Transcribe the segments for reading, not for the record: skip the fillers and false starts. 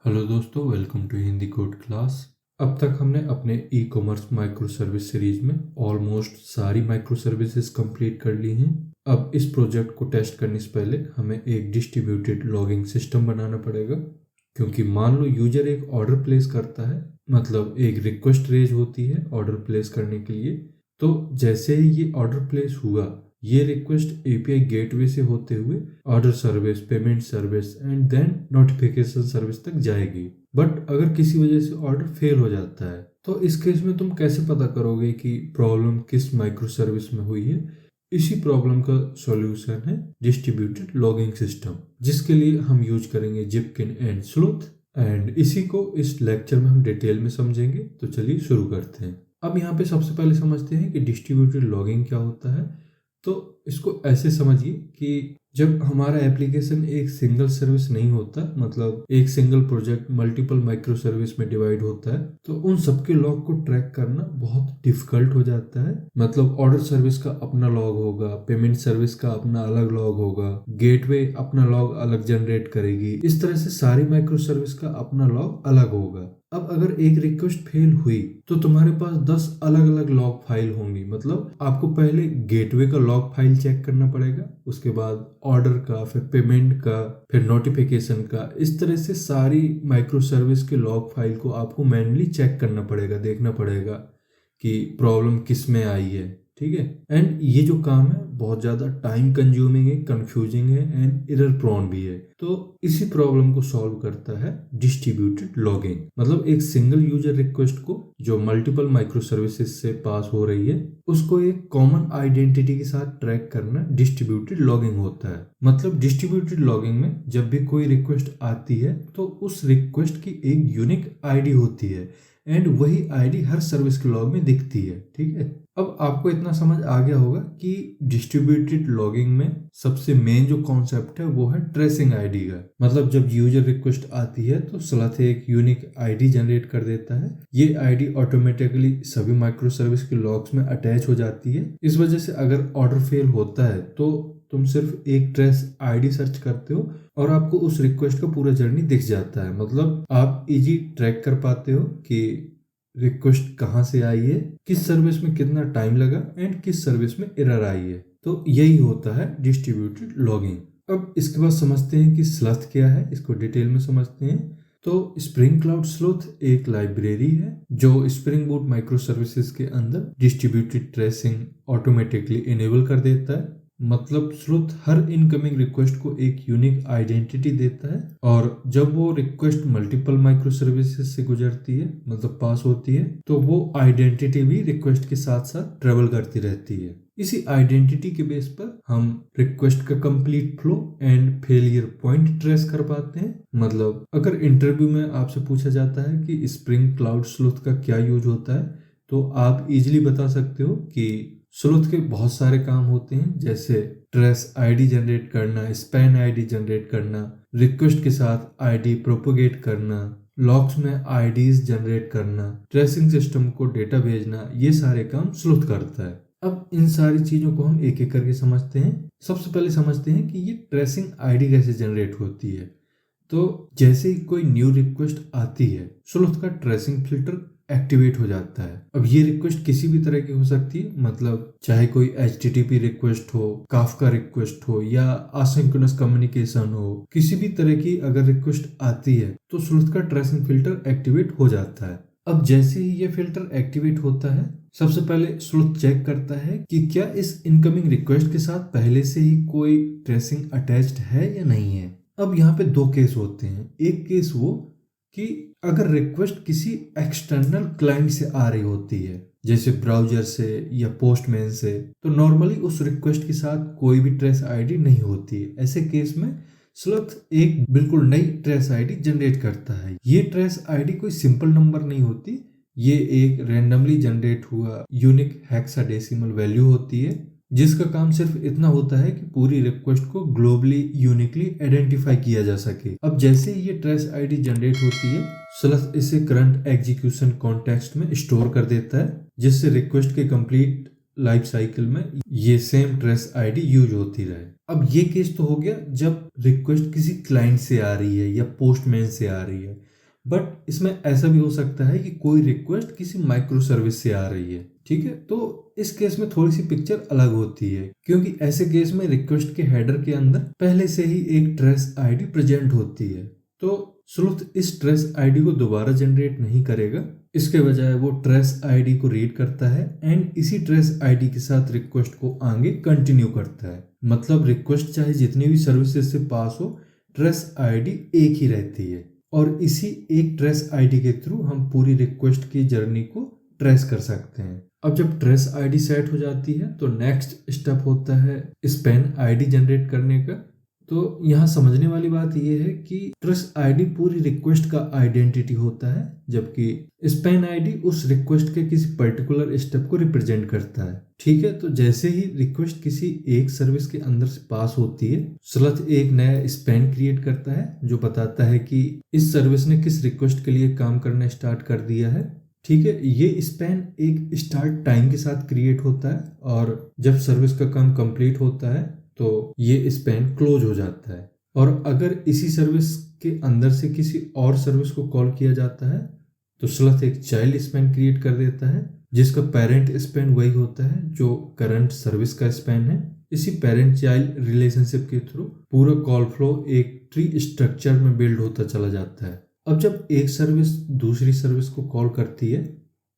Hello दोस्तों, welcome to Hindi code class. अब तक हमने अपने E commerce micro service series में ऑलमोस्ट सारी माइक्रो सर्विसेज कंप्लीट कर ली हैं। अब इस प्रोजेक्ट को टेस्ट करने से पहले हमें एक डिस्ट्रीब्यूटेड लॉगिंग सिस्टम बनाना पड़ेगा, क्योंकि मान लो यूजर एक ऑर्डर प्लेस करता है, मतलब एक रिक्वेस्ट रेज होती है ऑर्डर प्लेस करने के लिए। तो जैसे ही ये ऑर्डर प्लेस हुआ, ये रिक्वेस्ट एपीआई गेटवे से होते हुए order service, payment service and then notification service तक जाएगी। बट अगर किसी वजह से ऑर्डर फेल हो जाता है, तो इस केस में तुम कैसे पता करोगे कि प्रॉब्लम किस माइक्रो सर्विस में हुई है? इसी प्रॉब्लम का सॉल्यूशन है डिस्ट्रीब्यूटेड लॉगिंग सिस्टम, जिसके लिए हम यूज करेंगे जिपकिन एंड स्लूथ। एंड इसी को इस लेक्चर में हम डिटेल में समझेंगे। तो चलिए शुरू करते हैं। अब यहाँ पे सबसे पहले समझते हैं कि डिस्ट्रीब्यूटेड लॉगिंग क्या होता है। तो इसको ऐसे समझिए कि जब हमारा एप्लीकेशन एक सिंगल सर्विस नहीं होता, मतलब एक single project multiple micro service में डिवाइड होता है, तो उन सबके लॉग को ट्रैक करना बहुत डिफिकल्ट हो जाता है। मतलब ऑर्डर सर्विस का अपना लॉग होगा, पेमेंट सर्विस का अपना अलग लॉग होगा, गेटवे अपना लॉग अलग जनरेट करेगी, इस तरह से सारी माइक्रो सर्विस का अपना लॉग अलग होगा। अब अगर एक रिक्वेस्ट फेल हुई तो तुम्हारे पास 10 अलग अलग लॉग फाइल होंगी। मतलब आपको पहले गेटवे का लॉग फाइल चेक करना पड़ेगा, उसके बाद ऑर्डर का, फिर पेमेंट का, फिर नोटिफिकेशन का। इस तरह से सारी माइक्रो सर्विस के लॉग फाइल को आपको मैन्युअली चेक करना पड़ेगा, देखना पड़ेगा कि प्रॉब्लम किस में आई है। ठीक है। एंड ये जो काम है बहुत ज़्यादा टाइम कंज्यूमिंग है, कंफ्यूजिंग है एंड एरर प्रोन भी है। तो इसी प्रॉब्लम को सॉल्व करता है डिस्ट्रीब्यूटेड लॉगिंग। मतलब एक सिंगल यूजर रिक्वेस्ट को जो मल्टीपल माइक्रो सर्विसेज से पास हो रही है, उसको एक कॉमन आइडेंटिटी के साथ ट्रैक करना डिस्ट्रीब्यूटेड लॉगिंग होता है। मतलब डिस्ट्रीब्यूटेड लॉगिंग में जब भी कोई रिक्वेस्ट आती है तो उस रिक्वेस्ट की एक यूनिक आईडी होती है एंड वही आईडी हर सर्विस के लॉग में दिखती है। ठीक है। अब आपको इतना समझ आ गया होगा कि डिस्ट्रीब्यूटेड लॉगिंग में सबसे मेन जो कॉन्सेप्ट है वो है ट्रेसिंग आईडी का। मतलब जब यूजर रिक्वेस्ट आती है तो स्लथ एक यूनिक आईडी जनरेट कर देता है। ये आईडी ऑटोमेटिकली सभी माइक्रो सर्विस के लॉग्स में अटैच हो जाती है। इस वजह से अगर ऑर्डर फेल होता है तो तुम सिर्फ एक ट्रेस आईडी सर्च करते हो और आपको उस रिक्वेस्ट का पूरा जर्नी दिख जाता है। मतलब आप इजी ट्रैक कर पाते हो कि रिक्वेस्ट कहाँ से आई है, किस सर्विस में कितना टाइम लगा एंड किस सर्विस में एरर आई है। तो यही होता है डिस्ट्रीब्यूटेड लॉगिंग। अब इसके बाद समझते हैं कि स्लथ क्या है, इसको डिटेल में समझते हैं। तो स्प्रिंग क्लाउड स्लूथ एक लाइब्रेरी है जो स्प्रिंग बूट माइक्रो सर्विसेज के अंदर डिस्ट्रीब्यूटेड ट्रेसिंग ऑटोमेटिकली इनेबल कर देता है। मतलब स्लूथ हर इनकमिंग रिक्वेस्ट को एक यूनिक आइडेंटिटी देता है, और जब वो रिक्वेस्ट मल्टीपल माइक्रो सर्विसेज से गुजरती है, मतलब पास होती है, तो वो आइडेंटिटी भी रिक्वेस्ट के साथ साथ ट्रेवल करती रहती है। इसी आइडेंटिटी के बेस पर हम रिक्वेस्ट का complete flow and failure point trace कर पाते हैं। मतलब अगर इंटरव्यू में आपसे पूछा जाता है कि स्प्रिंग क्लाउड स्लूथ का क्या यूज होता है, तो आप इजिली बता सकते हो कि स्लूथ के बहुत सारे काम होते हैं, जैसे ट्रेस आईडी जनरेट करना, स्पैन आईडी जनरेट करना, रिक्वेस्ट के साथ आईडी प्रोपोगेट करना, लॉग्स में आईडीज जनरेट करना, ट्रेसिंग सिस्टम को डेटा भेजना। ये सारे काम स्लूथ करता है। अब इन सारी चीजों को हम एक एक करके समझते हैं। सबसे पहले समझते हैं कि ये ट्रेसिंग आईडी कैसे जनरेट होती है। तो जैसे ही कोई न्यू रिक्वेस्ट आती है, स्लूथ का ट्रेसिंग फिल्टर एक्टिवेट हो जाता है। अब ये रिक्वेस्ट किसी भी तरह की हो सकती है, मतलब चाहे कोई HTTP रिक्वेस्ट हो, काफका रिक्वेस्ट हो या असिंक्रोनस कम्युनिकेशन हो, किसी भी तरह की अगर रिक्वेस्ट आती है तो स्लूथ का ट्रेसिंग फिल्टर एक्टिवेट हो जाता है। अब जैसे ही ये फिल्टर एक्टिवेट होता है, सबसे पहले स्लूथ चेक करता है कि क्या इस इनकमिंग रिक्वेस्ट के साथ पहले से ही कोई ट्रेसिंग अटैच्ड है या नहीं है। अब यहाँ पे दो केस होते हैं। एक केस वो कि अगर रिक्वेस्ट किसी एक्सटर्नल क्लाइंट से आ रही होती है, जैसे ब्राउजर से या पोस्टमैन से, तो नॉर्मली उस रिक्वेस्ट के साथ कोई भी ट्रेस आईडी नहीं होती है। ऐसे केस में स्लूथ एक बिल्कुल नई ट्रेस आईडी जनरेट करता है। ये ट्रेस आईडी कोई सिंपल नंबर नहीं होती, ये एक रैंडमली जनरेट हुआ यूनिक हेक्साडेसिमल वैल्यू होती है, जिसका काम सिर्फ इतना होता है कि पूरी रिक्वेस्ट को ग्लोबली यूनिकली आइडेंटिफाई किया जा सके। अब जैसे ही ये ट्रेस आईडी जनरेट होती है, स्लथ इसे करंट एग्जीक्यूशन कॉन्टेक्स्ट में स्टोर कर देता है, जिससे रिक्वेस्ट के कंप्लीट लाइफ साइकिल में ये सेम ट्रेस आईडी यूज होती रहे। अब ये केस तो हो गया जब रिक्वेस्ट किसी क्लाइंट से आ रही है या पोस्टमैन से आ रही है, बट इसमें ऐसा भी हो सकता है कि कोई रिक्वेस्ट किसी माइक्रो सर्विस से आ रही है। ठीक है, तो इस केस में थोड़ी सी पिक्चर अलग होती है, क्योंकि ऐसे केस में रिक्वेस्ट के हेडर के अंदर पहले से ही एक ट्रेस आईडी प्रेजेंट होती है। तो स्लूथ इस ट्रेस आईडी को दोबारा जनरेट नहीं करेगा, इसके बजाय वो ट्रेस आईडी को रीड करता है एंड इसी ट्रेस आईडी के साथ रिक्वेस्ट को आगे कंटिन्यू करता है। मतलब रिक्वेस्ट चाहे जितनी भी सर्विसेज से पास हो, ट्रेस आईडी एक ही रहती है और इसी एक ट्रेस आईडी के थ्रू हम पूरी रिक्वेस्ट की जर्नी को ट्रेस कर सकते हैं। अब जब ट्रेस आईडी सेट हो जाती है तो नेक्स्ट स्टेप होता है स्पैन आईडी जनरेट करने का। तो यहाँ समझने वाली बात यह है कि ट्रेस आईडी पूरी रिक्वेस्ट का आइडेंटिटी होता है, जबकि स्पैन आईडी उस रिक्वेस्ट के किसी पर्टिकुलर स्टेप को रिप्रेजेंट करता है। ठीक है, तो जैसे ही रिक्वेस्ट किसी एक सर्विस के अंदर से पास होती है, स्लथ एक नया स्पैन क्रिएट करता है जो बताता है कि इस सर्विस ने किस रिक्वेस्ट के लिए काम करना स्टार्ट कर दिया है। ठीक है, ये स्पैन एक स्टार्ट टाइम के साथ क्रिएट होता है और जब सर्विस का काम कंप्लीट होता है तो ये स्पैन क्लोज हो जाता है। और अगर इसी सर्विस के अंदर से किसी और सर्विस को कॉल किया जाता है तो स्लथ एक चाइल्ड स्पैन क्रिएट कर देता है जिसका पेरेंट स्पैन वही होता है जो करंट सर्विस का स्पैन है। इसी पेरेंट चाइल्ड रिलेशनशिप के थ्रू पूरा कॉल फ्लो एक ट्री स्ट्रक्चर में बिल्ड होता चला जाता है। अब जब एक सर्विस दूसरी सर्विस को कॉल करती है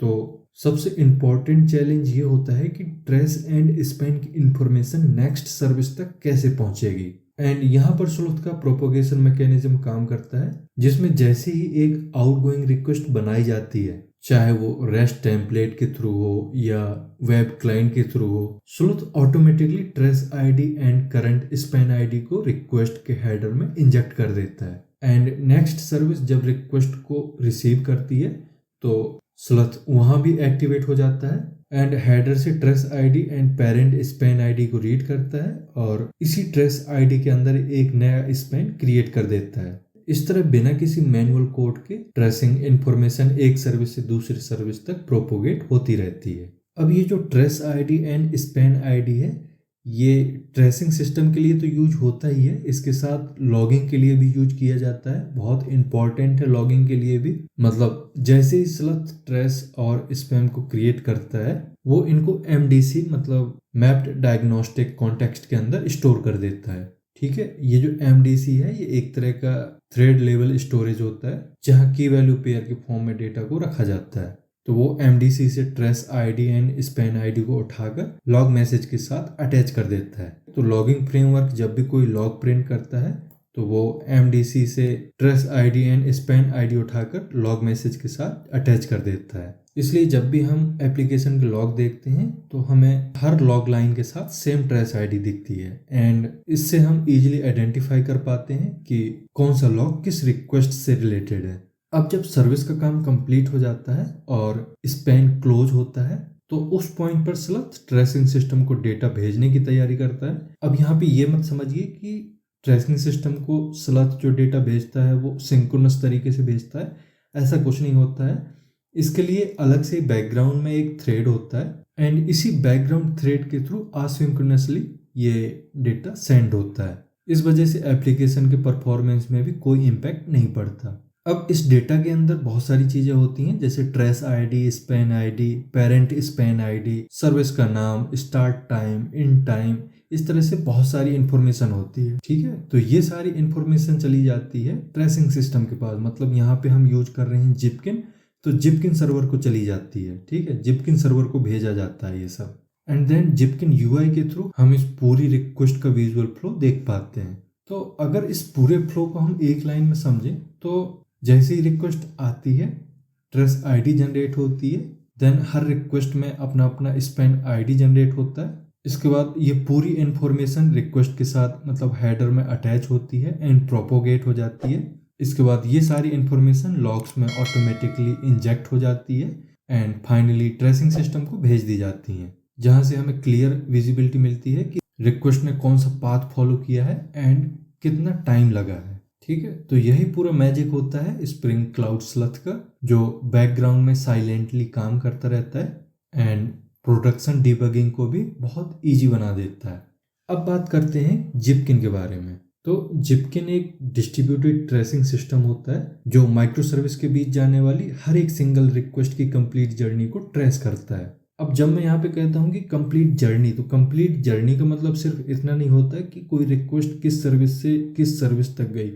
तो सबसे इम्पोर्टेंट चैलेंज ये होता है कि ट्रेस एंड स्पैन की इंफॉर्मेशन नेक्स्ट सर्विस तक कैसे पहुंचेगी। एंड यहाँ पर स्लूथ का प्रोपोगेशन मैकेनिज्म काम करता है, जिसमें जैसे ही एक आउटगोइंग रिक्वेस्ट बनाई जाती है, चाहे वो रेस्ट टेम्पलेट के थ्रू हो या वेब क्लाइंट के थ्रू हो, sleuth automatically trace ID and current span ID को रिक्वेस्ट के हेडर में इंजेक्ट कर देता है। एंड नेक्स्ट सर्विस जब रिक्वेस्ट को रिसीव करती है तो स्लथ वहां भी एक्टिवेट हो जाता है एंड हेडर से trace ID and parent span ID को रीड करता है और इसी ट्रेस आईडी के अंदर एक नया स्पैन क्रिएट कर देता है। इस तरह बिना किसी मैनुअल कोड के ट्रेसिंग इंफॉर्मेशन एक सर्विस से दूसरी सर्विस तक प्रोपोगेट होती रहती है। अब ये जो trace ID and span ID है, ये ट्रेसिंग सिस्टम के लिए तो यूज होता ही है, इसके साथ लॉगिंग के लिए भी यूज किया जाता है। बहुत इंपॉर्टेंट है लॉगिंग के लिए भी। मतलब जैसे ही स्लथ ट्रेस और स्पैम को क्रिएट करता है, वो इनको MDC मतलब मैप्ड डायग्नोस्टिक कॉन्टेक्स्ट के अंदर स्टोर कर देता है। ठीक है, ये जो MDC है ये एक तरह का थ्रेड लेवल स्टोरेज होता है जहाँ की वैल्यू पेयर के फॉर्म में डेटा को रखा जाता है। तो वो MDC से trace ID and span ID को उठाकर लॉग मैसेज के साथ अटैच कर देता है। तो लॉगिंग फ्रेमवर्क जब भी कोई लॉग प्रिंट करता है तो वो MDC से trace ID and span ID उठाकर लॉग मैसेज के साथ अटैच कर देता है। इसलिए जब भी हम एप्लीकेशन के लॉग देखते हैं तो हमें हर लॉग लाइन के साथ सेम ट्रेस आईडी दिखती है एंड इससे हम इजीली आइडेंटिफाई कर पाते हैं कि कौन सा लॉग किस रिक्वेस्ट से रिलेटेड है। अब जब सर्विस का काम कंप्लीट हो जाता है और स्पैन क्लोज होता है तो उस पॉइंट पर स्लथ ट्रेसिंग सिस्टम को डेटा भेजने की तैयारी करता है। अब यहाँ पे ये मत समझिए कि ट्रेसिंग सिस्टम को स्लथ जो डेटा भेजता है वो सिंक्रोनस तरीके से भेजता है, ऐसा कुछ नहीं होता है। इसके लिए अलग से बैकग्राउंड में एक थ्रेड होता है एंड इसी बैकग्राउंड थ्रेड के थ्रू असिंक्रोनसली ये डेटा सेंड होता है। इस वजह से एप्लीकेशन के परफॉर्मेंस में भी कोई इम्पैक्ट नहीं पड़ता। अब इस डेटा के अंदर बहुत सारी चीज़ें होती हैं जैसे trace ID, span ID, parent span ID, service का नाम, स्टार्ट टाइम, इन टाइम, इस तरह से बहुत सारी इन्फॉर्मेशन होती है। ठीक है, तो ये सारी इन्फॉर्मेशन चली जाती है ट्रेसिंग सिस्टम के पास। मतलब यहाँ पे हम यूज कर रहे हैं जिपकिन, तो जिपकिन सर्वर को चली जाती है। ठीक है, जिपकिन सर्वर को भेजा जाता है ये सब एंड देन जिपकिन UI के थ्रू हम इस पूरी रिक्वेस्ट का विजुअल फ्लो देख पाते हैं। तो अगर इस पूरे फ्लो को हम एक लाइन में समझें तो जैसे ही रिक्वेस्ट आती है, ट्रेस आईडी जनरेट होती है, देन हर रिक्वेस्ट में अपना अपना स्पैन आईडी जनरेट होता है। इसके बाद ये पूरी इन्फॉर्मेशन रिक्वेस्ट के साथ मतलब हेडर में अटैच होती है एंड प्रोपोगेट हो जाती है। इसके बाद ये सारी इन्फॉर्मेशन लॉग्स में ऑटोमेटिकली इंजेक्ट हो जाती है एंड फाइनली ट्रेसिंग सिस्टम को भेज दी जाती है, जहाँ से हमें क्लियर विजिबिलिटी मिलती है कि रिक्वेस्ट ने कौन सा पाथ फॉलो किया है एंड कितना टाइम लगा है। ठीक है, तो यही पूरा मैजिक होता है स्प्रिंग क्लाउड स्लथ का, जो बैकग्राउंड में साइलेंटली काम करता रहता है एंड प्रोडक्शन डिबगिंग को भी बहुत इजी बना देता है। अब बात करते हैं जिपकिन के बारे में। तो जिपकिन एक डिस्ट्रीब्यूटेड ट्रेसिंग सिस्टम होता है जो माइक्रो सर्विस के बीच जाने वाली हर एक सिंगल रिक्वेस्ट की कंप्लीट जर्नी को ट्रेस करता है। अब जब मैं यहाँ पे कहता हूँ कि कंप्लीट जर्नी, तो कंप्लीट जर्नी का मतलब सिर्फ इतना नहीं होता है कि कोई रिक्वेस्ट किस सर्विस से किस सर्विस तक गई,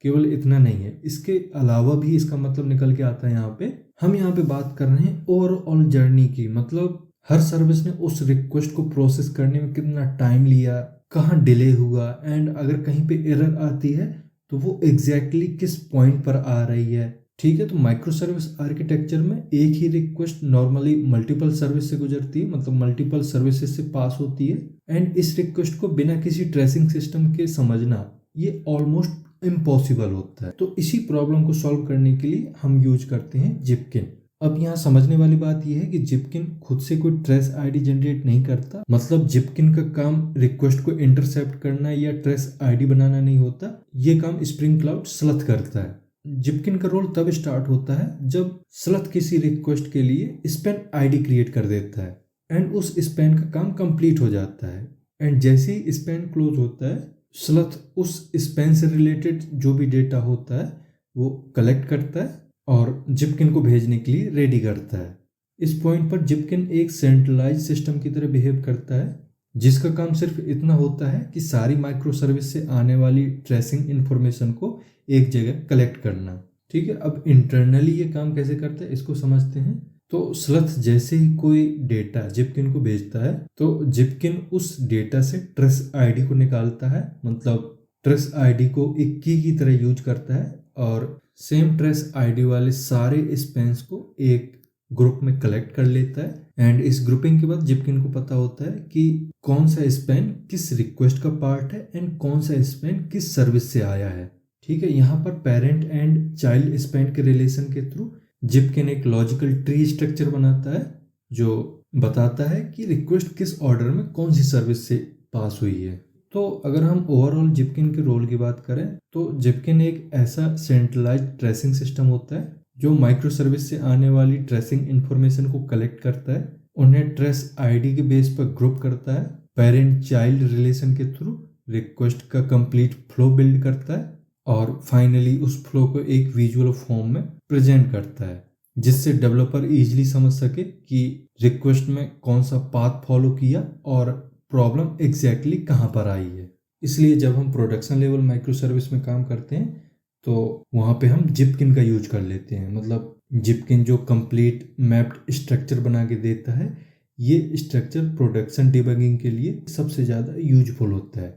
केवल इतना नहीं है, इसके अलावा भी इसका मतलब निकल के आता है। यहाँ पे हम यहाँ पे बात कर रहे हैं ओवरऑल जर्नी की, मतलब हर सर्विस ने उस रिक्वेस्ट को प्रोसेस करने में कितना टाइम लिया, कहाँ डिले हुआ, एंड अगर कहीं पे एरर आती है तो वो एग्जैक्टली किस पॉइंट पर आ रही है। ठीक है, तो माइक्रो सर्विस आर्किटेक्चर में एक ही रिक्वेस्ट नॉर्मली मल्टीपल सर्विस से गुजरती है, मतलब मल्टीपल सर्विसेज से पास होती है, एंड इस रिक्वेस्ट को बिना किसी ट्रेसिंग सिस्टम के समझना ये ऑलमोस्ट इम्पॉसिबल होता है। तो इसी प्रॉब्लम को सॉल्व करने के लिए हम यूज करते हैं जिपकिन। अब यहाँ समझने वाली बात यह है कि जिपकिन खुद से कोई ट्रेस आईडी जनरेट नहीं करता, मतलब जिपकिन का काम रिक्वेस्ट को इंटरसेप्ट करना या ट्रेस आईडी बनाना नहीं होता, ये काम स्प्रिंग क्लाउड स्लथ करता है। जिपकिन का रोल तब स्टार्ट होता है जब स्लथ किसी रिक्वेस्ट के लिए स्पैन आईडी क्रिएट कर देता है एंड उस स्पैन का काम कंप्लीट हो जाता है, एंड जैसे ही स्पैन क्लोज होता है स्लथ उस स्पैन से रिलेटेड जो भी डेटा होता है वो कलेक्ट करता है और जिपकिन को भेजने के लिए रेडी करता है। इस पॉइंट पर जिपकिन एक सेंट्रलाइज सिस्टम की तरह बिहेव करता है जिसका काम सिर्फ इतना होता है कि सारी माइक्रो सर्विस से आने वाली ट्रेसिंग इंफॉर्मेशन को एक जगह कलेक्ट करना। ठीक है, अब इंटरनली ये काम कैसे करता है इसको समझते हैं। तो स्लथ जैसे ही कोई डेटा जिपकिन को भेजता है तो जिपकिन उस डेटा से ट्रेस आईडी को निकालता है, मतलब ट्रेस आईडी को एक की तरह यूज करता है और सेम ट्रेस आईडी वाले सारे स्पैन्स को एक ग्रुप में कलेक्ट कर लेता है, एंड इस ग्रुपिंग के बाद जिपकिन को पता होता है कि कौन सा स्पैन किस रिक्वेस्ट का पार्ट है एंड कौन सा स्पैन किस सर्विस से आया है। ठीक है, यहाँ पर पेरेंट एंड चाइल्ड स्पैन के रिलेशन के थ्रू जिपकिन एक लॉजिकल ट्री स्ट्रक्चर बनाता है जो बताता है कि रिक्वेस्ट किस ऑर्डर में कौन सी सर्विस से पास हुई है। तो अगर हम ओवरऑल जिपकिन के रोल की बात करें तो जिपकिन एक ऐसा सेंट्रलाइज्ड ट्रेसिंग सिस्टम होता है जो माइक्रो सर्विस से आने वाली ट्रेसिंग इंफॉर्मेशन को कलेक्ट करता है, उन्हें ट्रेस आईडी के बेस पर ग्रुप करता है, पेरेंट चाइल्ड रिलेशन के थ्रू रिक्वेस्ट का कंप्लीट फ्लो बिल्ड करता है और फाइनली उस फ्लो को एक विजुअल फॉर्म में प्रेजेंट करता है जिससे डेवलपर इजीली समझ सके कि रिक्वेस्ट में कौन सा पाथ फॉलो किया और प्रॉब्लम एग्जैक्टली कहाँ पर आई है। इसलिए जब हम प्रोडक्शन लेवल माइक्रो सर्विस में काम करते हैं तो वहाँ पे हम जिपकिन का यूज कर लेते हैं, मतलब जिपकिन जो कंप्लीट मैप्ड स्ट्रक्चर बना के देता है, ये स्ट्रक्चर प्रोडक्शन डिबगिंग के लिए सबसे ज़्यादा यूजफुल होता है।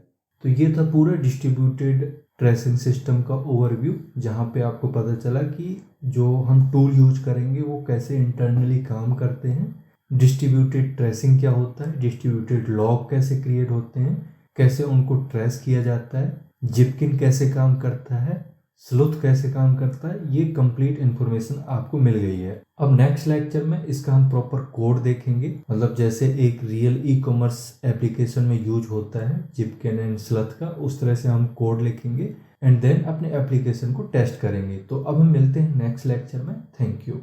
तो ये था पूरा डिस्ट्रीब्यूटेड ट्रेसिंग सिस्टम का ओवरव्यू, जहाँ पे आपको पता चला कि जो हम टूल यूज करेंगे वो कैसे इंटरनली काम करते हैं, डिस्ट्रीब्यूटेड ट्रेसिंग क्या होता है, डिस्ट्रीब्यूटेड लॉग कैसे क्रिएट होते हैं, कैसे उनको ट्रेस किया जाता है, जिपकिन कैसे काम करता है, स्लूथ कैसे काम करता है, ये कंप्लीट इन्फॉर्मेशन आपको मिल गई है। अब नेक्स्ट लेक्चर में इसका हम प्रॉपर कोड देखेंगे, मतलब जैसे एक रियल ई कॉमर्स एप्लीकेशन में यूज होता है जिपकिन एंड स्लूथ का, उस तरह से हम कोड लिखेंगे एंड देन अपने एप्लीकेशन को टेस्ट करेंगे। तो अब हम मिलते हैं नेक्स्ट लेक्चर में। Thank you.